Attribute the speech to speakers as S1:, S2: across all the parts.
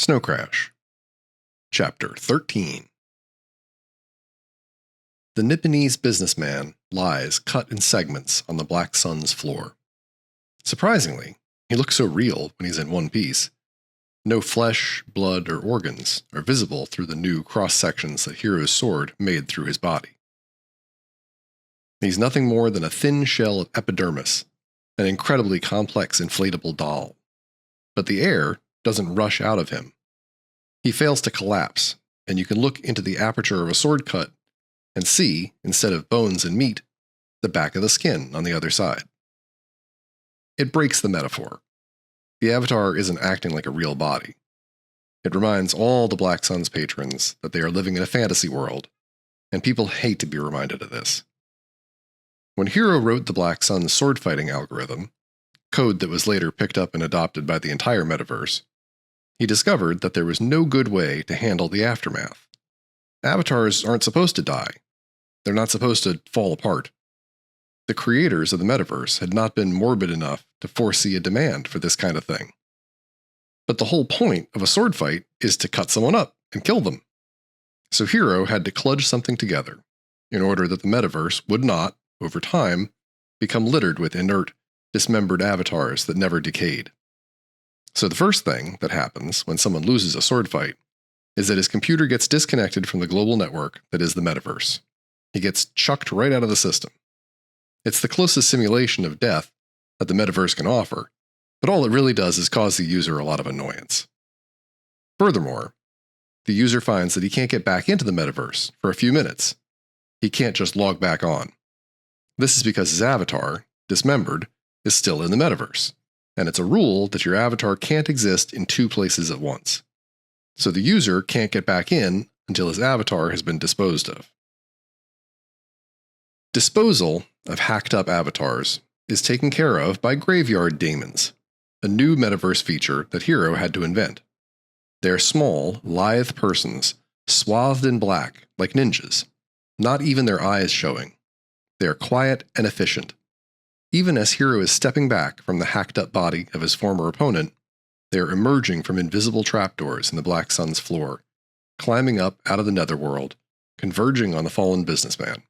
S1: Snow Crash. Chapter 13. The Nipponese businessman lies cut in segments on the Black Sun's floor. Surprisingly, he looks so real when he's in one piece. No flesh, blood, or organs are visible through the new cross-sections that Hero's sword made through his body. He's nothing more than a thin shell of epidermis, an incredibly complex inflatable doll. But the air doesn't rush out of him. He fails to collapse, and you can look into the aperture of a sword cut and see, instead of bones and meat, the back of the skin on the other side. It breaks the metaphor. The Avatar isn't acting like a real body. It reminds all the Black Sun's patrons that they are living in a fantasy world, and people hate to be reminded of this. When Hero wrote the Black Sun's sword-fighting algorithm, code that was later picked up and adopted by the entire metaverse, he discovered that there was no good way to handle the aftermath. Avatars aren't supposed to die. They're not supposed to fall apart. The creators of the metaverse had not been morbid enough to foresee a demand for this kind of thing. But the whole point of a sword fight is to cut someone up and kill them. So Hero had to kludge something together in order that the metaverse would not, over time, become littered with inert, dismembered avatars that never decayed. So the first thing that happens when someone loses a sword fight is that his computer gets disconnected from the global network that is the metaverse. He gets chucked right out of the system. It's the closest simulation of death that the metaverse can offer, but all it really does is cause the user a lot of annoyance. Furthermore, the user finds that he can't get back into the metaverse for a few minutes. He can't just log back on. This is because his avatar, dismembered, is still in the metaverse, and it's a rule that your avatar can't exist in two places at once. So the user can't get back in until his avatar has been disposed of. Disposal of hacked-up avatars is taken care of by graveyard daemons, a new metaverse feature that Hero had to invent. They're small, lithe persons, swathed in black, like ninjas, not even their eyes showing. They are quiet and efficient. Even as Hero is stepping back from the hacked-up body of his former opponent, they are emerging from invisible trapdoors in the Black Sun's floor, climbing up out of the netherworld, converging on the fallen businessman.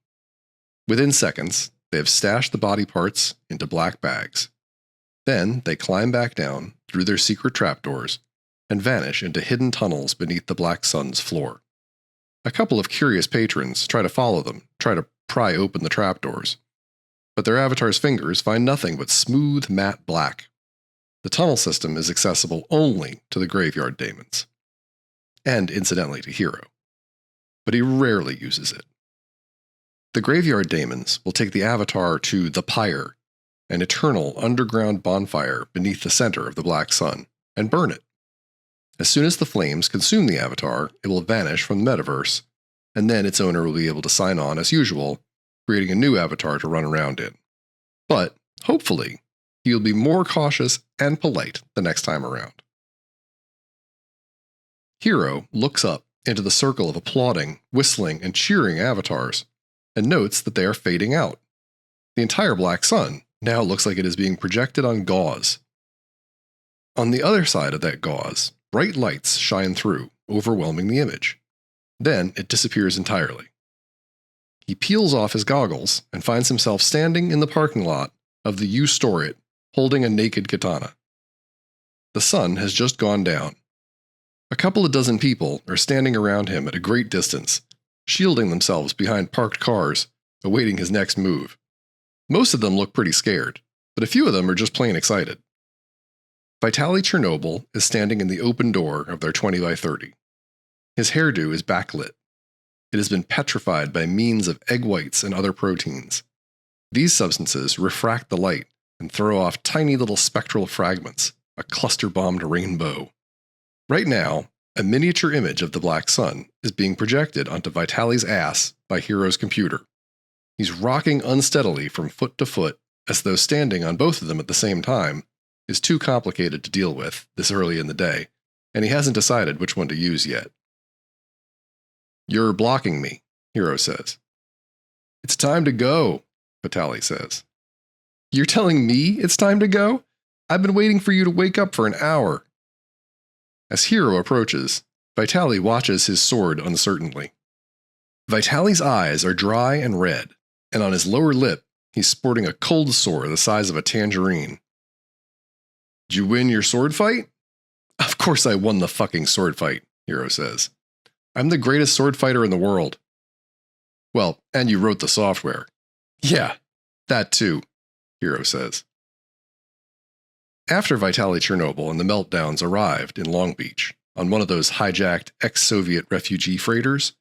S1: Within seconds, they have stashed the body parts into black bags. Then they climb back down through their secret trapdoors and vanish into hidden tunnels beneath the Black Sun's floor. A couple of curious patrons try to follow them, try to pry open the trapdoors, but their avatar's fingers find nothing but smooth, matte black. The tunnel system is accessible only to the graveyard daemons, and incidentally to Hero, but he rarely uses it. The graveyard daemons will take the avatar to the Pyre, an eternal underground bonfire beneath the center of the Black Sun, and burn it. As soon as the flames consume the avatar, it will vanish from the metaverse, and then its owner will be able to sign on as usual, creating a new avatar to run around in. But, hopefully, he will be more cautious and polite the next time around. Hero looks up into the circle of applauding, whistling, and cheering avatars, and notes that they are fading out. The entire Black Sun now looks like it is being projected on gauze. On the other side of that gauze, bright lights shine through, overwhelming the image. Then it disappears entirely. He peels off his goggles and finds himself standing in the parking lot of the U-Store-It, holding a naked katana. The sun has just gone down. A couple of dozen people are standing around him at a great distance, shielding themselves behind parked cars, awaiting his next move. Most of them look pretty scared, but a few of them are just plain excited. Vitaly Chernobyl is standing in the open door of their 20 by 30. His hairdo is backlit. It has been petrified by means of egg whites and other proteins. These substances refract the light and throw off tiny little spectral fragments, a cluster-bombed rainbow. Right now, a miniature image of the Black Sun is being projected onto Vitaly's ass by Hero's computer. He's rocking unsteadily from foot to foot, as though standing on both of them at the same time is too complicated to deal with this early in the day, and he hasn't decided which one to use yet. "You're blocking me," Hero says. "It's time to go," Vitaly says. "You're telling me it's time to go? I've been waiting for you to wake up for an hour." As Hero approaches, Vitaly watches his sword uncertainly. Vitaly's eyes are dry and red, and on his lower lip, he's sporting a cold sore the size of a tangerine. Did you win your sword fight? Of course I won the fucking sword fight, Hero says. I'm the greatest sword fighter in the world. Well, and you wrote the software. Yeah, that too, Hero says. After Vitaly Chernobyl and the meltdowns arrived in Long Beach, on one of those hijacked ex-Soviet refugee freighters,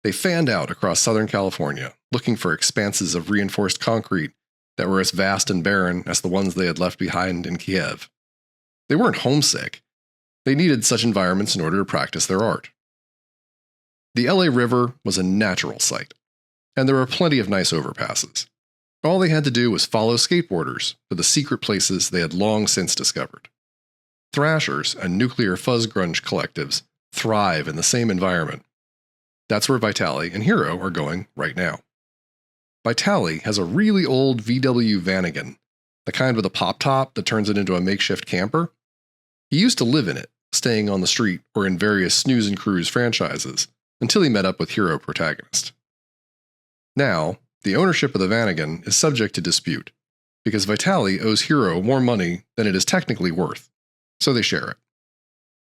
S1: they fanned out across Southern California, looking for expanses of reinforced concrete that were as vast and barren as the ones they had left behind in Kiev. They weren't homesick. They needed such environments in order to practice their art. The LA River was a natural sight, and there were plenty of nice overpasses. All they had to do was follow skateboarders to the secret places they had long since discovered. Thrashers and nuclear fuzz grunge collectives thrive in the same environment. That's where Vitaly and Hero are going right now. Vitaly has a really old VW Vanagon, the kind with a pop top that turns it into a makeshift camper. He used to live in it, staying on the street or in various Snooze and Cruise franchises, until he met up with Hero protagonist. Now, the ownership of the Vanagon is subject to dispute, because Vitaly owes Hero more money than it is technically worth, so they share it.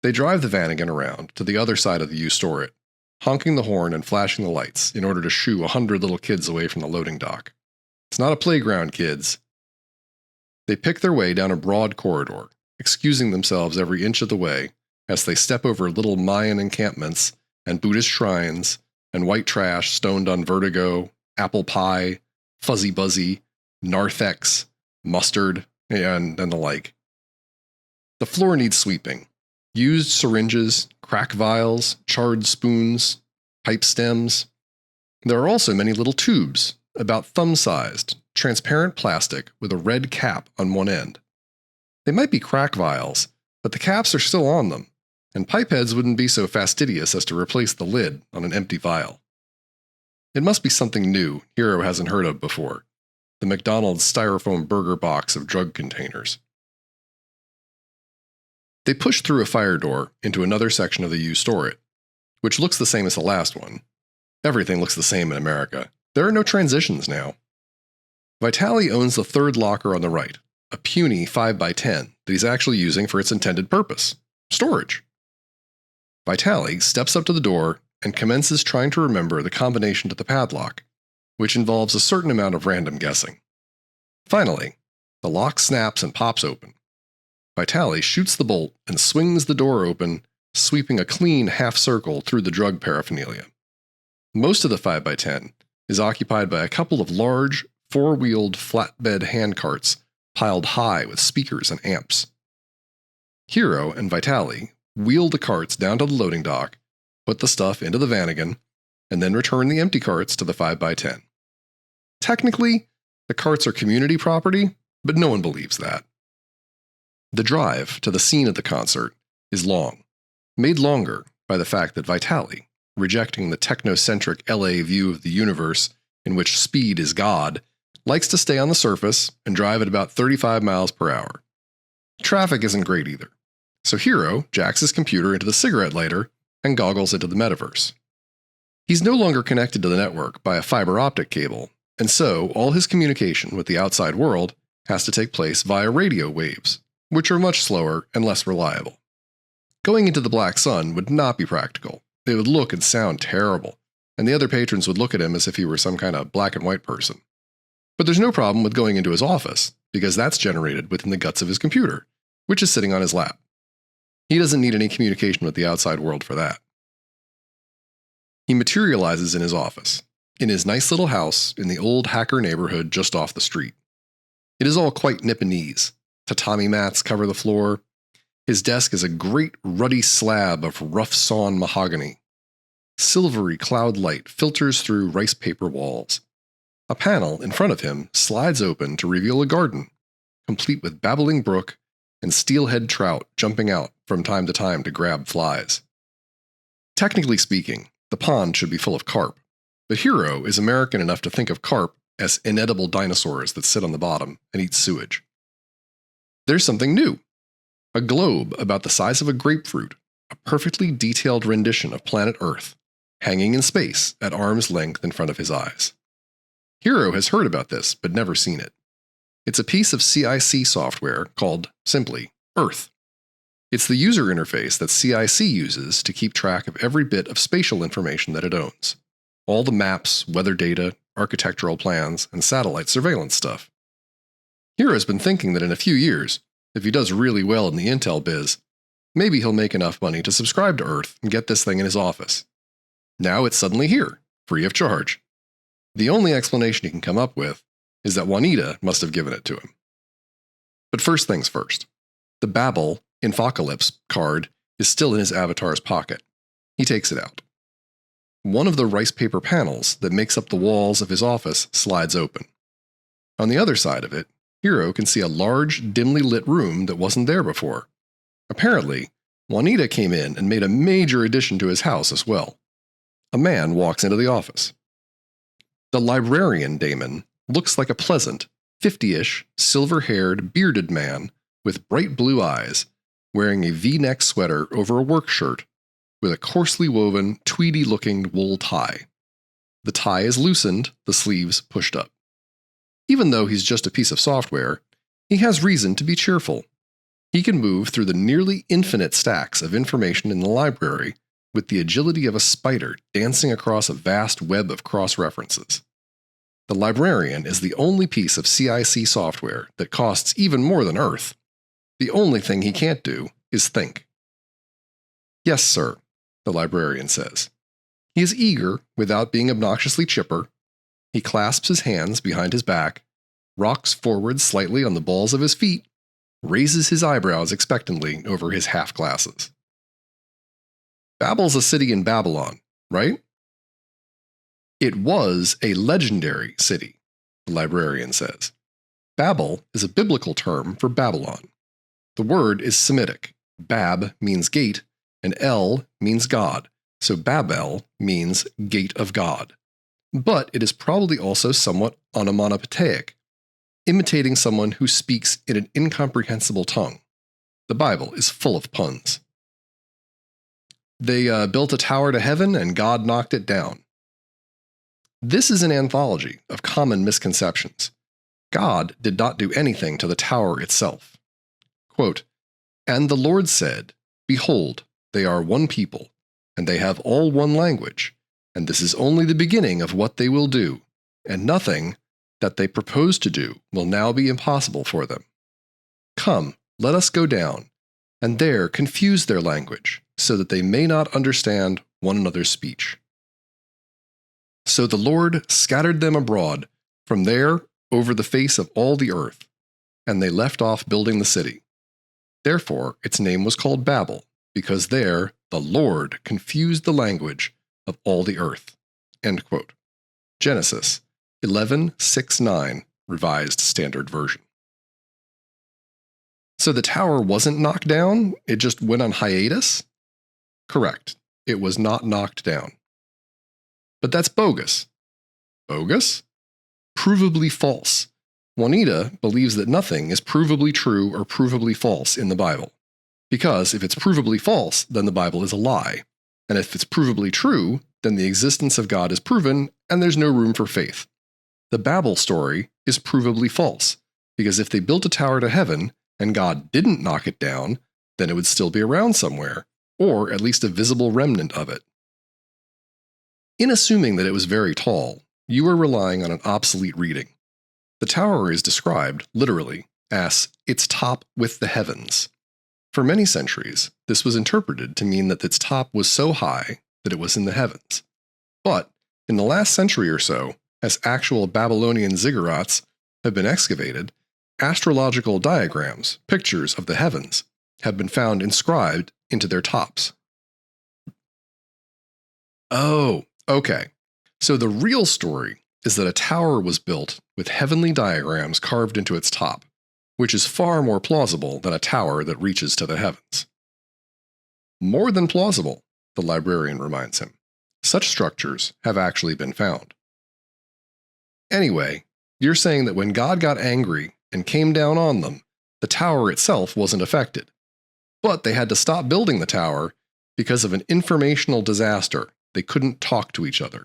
S1: They drive the Vanagon around to the other side of the U-Store It, honking the horn and flashing the lights in order to shoo 100 little kids away from the loading dock. It's not a playground, kids. They pick their way down a broad corridor, excusing themselves every inch of the way as they step over little Mayan encampments and Buddhist shrines and white trash stoned on vertigo, apple pie, fuzzy buzzy, narthex, mustard, and the like. The floor needs sweeping. Used syringes, crack vials, charred spoons, pipe stems. There are also many little tubes, about thumb-sized, transparent plastic with a red cap on one end. They might be crack vials, but the caps are still on them, and pipeheads wouldn't be so fastidious as to replace the lid on an empty vial. It must be something new Hero hasn't heard of before, the McDonald's styrofoam burger box of drug containers. They push through a fire door into another section of the U-Store It, which looks the same as the last one. Everything looks the same in America. There are no transitions now. Vitaly owns the third locker on the right, a puny 5x10 that he's actually using for its intended purpose, storage. Vitaly steps up to the door and commences trying to remember the combination to the padlock, which involves a certain amount of random guessing. Finally, the lock snaps and pops open. Vitaly shoots the bolt and swings the door open, sweeping a clean half-circle through the drug paraphernalia. Most of the 5x10 is occupied by a couple of large, four-wheeled flatbed handcarts piled high with speakers and amps. Hero and Vitaly wheel the carts down to the loading dock, put the stuff into the Vanagon, and then return the empty carts to the 5x10. Technically, the carts are community property, but no one believes that. The drive to the scene of the concert is long, made longer by the fact that Vitaly, rejecting the technocentric LA view of the universe in which speed is God, likes to stay on the surface and drive at about 35 miles per hour. Traffic isn't great either, so Hero jacks his computer into the cigarette lighter and goggles into the metaverse. He's no longer connected to the network by a fiber optic cable, and so all his communication with the outside world has to take place via radio waves, which are much slower and less reliable. Going into the Black Sun would not be practical. It would look and sound terrible, and the other patrons would look at him as if he were some kind of black and white person. But there's no problem with going into his office, because that's generated within the guts of his computer, which is sitting on his lap. He doesn't need any communication with the outside world for that. He materializes in his office, in his nice little house in the old hacker neighborhood just off the street. It is all quite Nipponese. Tatami mats cover the floor. His desk is a great ruddy slab of rough-sawn mahogany. Silvery cloud light filters through rice paper walls. A panel in front of him slides open to reveal a garden, complete with babbling brook and steelhead trout jumping out from time to grab flies. Technically speaking, the pond should be full of carp, but Hero is American enough to think of carp as inedible dinosaurs that sit on the bottom and eat sewage. There's something new. A globe about the size of a grapefruit, perfectly detailed rendition of planet Earth, hanging in space at arm's length in front of his eyes. Hero has heard about this, but never seen it. It's a piece of CIC software called, simply, Earth. It's the user interface that CIC uses to keep track of every bit of spatial information that it owns. All the maps, weather data, architectural plans, and satellite surveillance stuff. Hero's been thinking that in a few years, if he does really well in the Intel biz, maybe he'll make enough money to subscribe to Earth and get this thing in his office. Now it's suddenly here, free of charge. The only explanation he can come up with is that Juanita must have given it to him. But first things first. The Babel Infocalypse card is still in his avatar's pocket. He takes it out. One of the rice paper panels that makes up the walls of his office slides open. On the other side of it, Hero can see a large, dimly lit room that wasn't there before. Apparently, Juanita came in and made a major addition to his house as well. A man walks into the office. The librarian Damon looks like a pleasant, 50-ish, silver-haired, bearded man with bright blue eyes, wearing a V-neck sweater over a work shirt with a coarsely woven, tweedy-looking wool tie. The tie is loosened, the sleeves pushed up. Even though he's just a piece of software, he has reason to be cheerful. He can move through the nearly infinite stacks of information in the library with the agility of a spider dancing across a vast web of cross-references. The librarian is the only piece of CIC software that costs even more than Earth. The only thing he can't do is think. Yes, sir, the librarian says. He is eager without being obnoxiously chipper. He clasps his hands behind his back, rocks forward slightly on the balls of his feet, raises his eyebrows expectantly over his half-glasses. Babel's a city in Babylon, right? It was a legendary city, the librarian says. Babel is a biblical term for Babylon. The word is Semitic. Bab means gate, and El means God, so Babel means gate of God. But it is probably also somewhat onomatopoeic, imitating someone who speaks in an incomprehensible tongue. The Bible is full of puns. They built a tower to heaven and God knocked it down. This is an anthology of common misconceptions. God did not do anything to the tower itself. Quote, "And the Lord said, Behold, they are one people, and they have all one language, and this is only the beginning of what they will do, and nothing that they propose to do will now be impossible for them. Come, let us go down, and there confuse their language, so that they may not understand one another's speech. So the Lord scattered them abroad, from there over the face of all the earth, and they left off building the city. Therefore its name was called Babel, because there the Lord confused the language of all the earth." End quote. Genesis 11:6-9, Revised Standard Version. So the tower wasn't knocked down, it just went on hiatus? Correct, it was not knocked down. But that's bogus. Bogus? Provably false. Juanita believes that nothing is provably true or provably false in the Bible. Because if it's provably false, then the Bible is a lie. And if it's provably true, then the existence of God is proven, and there's no room for faith. The Babel story is provably false, because if they built a tower to heaven, and God didn't knock it down, then it would still be around somewhere, or at least a visible remnant of it. In assuming that it was very tall, you are relying on an obsolete reading. The tower is described, literally, as its top with the heavens. For many centuries, this was interpreted to mean that its top was so high that it was in the heavens. But, in the last century or so, as actual Babylonian ziggurats have been excavated, astrological diagrams, pictures of the heavens, have been found inscribed into their tops. Oh, okay. So the real story is that a tower was built with heavenly diagrams carved into its top, which is far more plausible than a tower that reaches to the heavens. More than plausible, the librarian reminds him. Such structures have actually been found. Anyway, you're saying that when God got angry and came down on them, the tower itself wasn't affected. But they had to stop building the tower Because of an informational disaster, they couldn't talk to each other.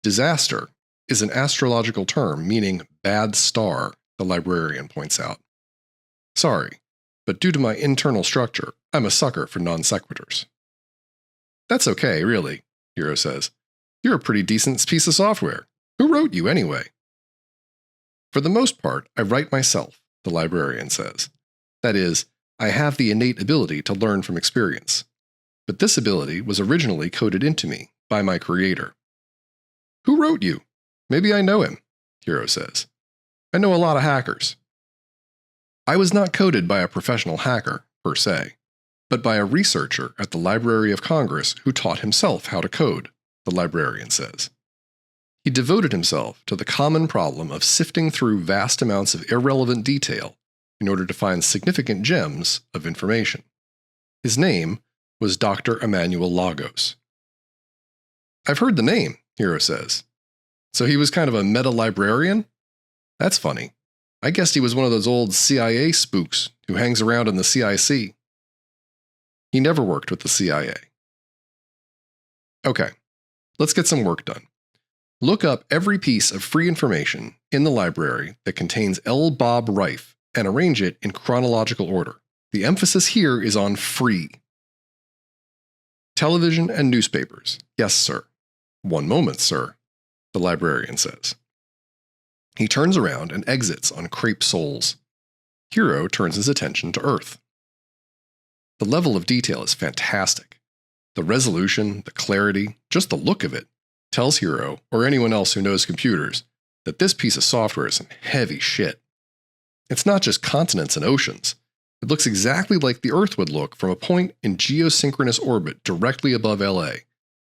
S1: Disaster is an astrological term meaning bad star, the librarian points out. Sorry, but due to my internal structure, I'm a sucker for non sequiturs. That's okay, really, Hiro says. You're a pretty decent piece of software. Who wrote you anyway? For the most part, I write myself, the librarian says. That is, I have the innate ability to learn from experience. But this ability was originally coded into me by my creator. Who wrote you? Maybe I know him, Hiro says. I know a lot of hackers. I was not coded by a professional hacker, per se, but by a researcher at the Library of Congress who taught himself how to code, the librarian says. He devoted himself to the common problem of sifting through vast amounts of irrelevant detail in order to find significant gems of information. His name was Dr. Emmanuel Lagos. I've heard the name, Hiro says. So he was kind of a meta-librarian? That's funny. I guessed he was one of those old CIA spooks who hangs around in the CIC. He never worked with the CIA. Okay, let's get some work done. Look up every piece of free information in the library that contains L. Bob Rife and arrange it in chronological order. The emphasis here is on free. Television and newspapers. Yes, sir. One moment, sir, the librarian says. He turns around and exits on Crepe Soles. Hiro turns his attention to Earth. The level of detail is fantastic. The resolution, the clarity, just the look of it, tells Hiro, or anyone else who knows computers, that this piece of software is some heavy shit. It's not just continents and oceans. It looks exactly like the Earth would look from a point in geosynchronous orbit directly above LA,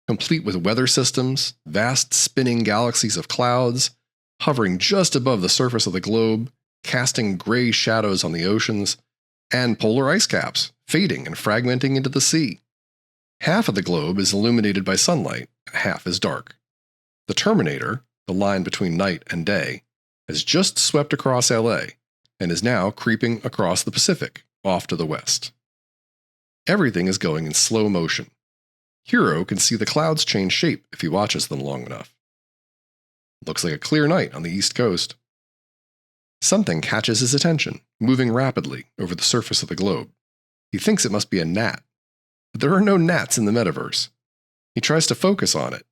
S1: complete with weather systems, vast spinning galaxies of clouds, hovering just above the surface of the globe, casting gray shadows on the oceans, and polar ice caps, fading and fragmenting into the sea. Half of the globe is illuminated by sunlight, and half is dark. The Terminator, the line between night and day, has just swept across LA and is now creeping across the Pacific, off to the west. Everything is going in slow motion. Hiro can see the clouds change shape if he watches them long enough. Looks like a clear night on the East Coast. Something catches his attention, moving rapidly over the surface of the globe. He thinks it must be a gnat, but there are no gnats in the metaverse. He tries to focus on it.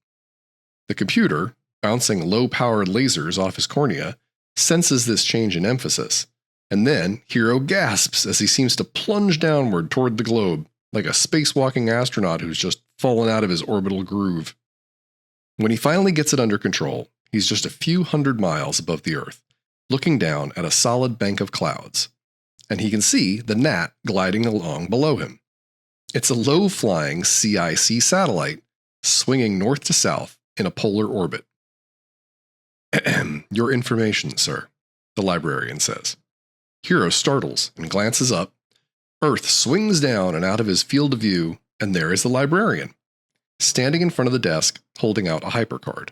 S1: The computer, bouncing low-powered lasers off his cornea, senses this change in emphasis, and then Hiro gasps as he seems to plunge downward toward the globe, like a spacewalking astronaut who's just fallen out of his orbital groove. When he finally gets it under control, he's just a few hundred miles above the Earth, looking down at a solid bank of clouds, and he can see the gnat gliding along below him. It's a low-flying CIC satellite, swinging north to south in a polar orbit. Your information, sir, the librarian says. Hiro startles and glances up. Earth swings down and out of his field of view, and there is the librarian, standing in front of the desk, holding out a hypercard.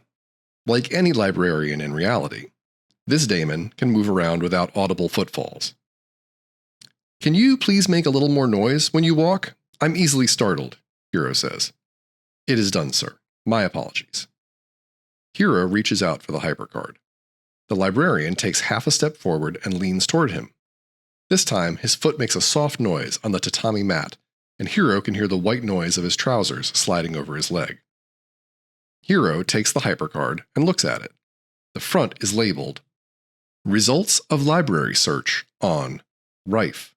S1: Like any librarian in reality, this daemon can move around without audible footfalls. Can you please make a little more noise when you walk? I'm easily startled, Hiro says. It is done, sir. My apologies. Hiro reaches out for the hypercard. The librarian takes half a step forward and leans toward him. This time, his foot makes a soft noise on the tatami mat, and Hiro can hear the white noise of his trousers sliding over his leg. Hiro takes the hypercard and looks at it. The front is labeled, Results of Library Search on Rife,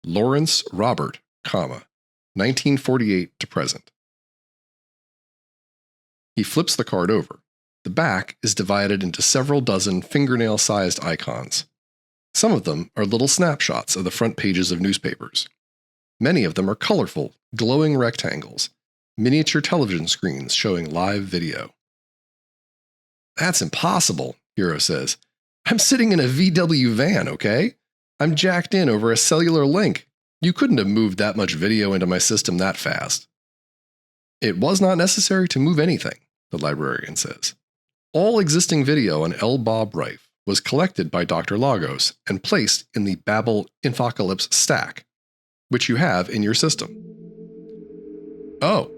S1: Lawrence Robert, 1948 to present. He flips the card over. The back is divided into several dozen fingernail-sized icons. Some of them are little snapshots of the front pages of newspapers. Many of them are colorful, glowing rectangles, miniature television screens showing live video. That's impossible, Hiro says. I'm sitting in a VW van, okay? I'm jacked in over a cellular link. You couldn't have moved that much video into my system that fast. It was not necessary to move anything, the librarian says. All existing video on L. Bob Rife was collected by Dr. Lagos and placed in the Babel Infocalypse stack, which you have in your system. Oh,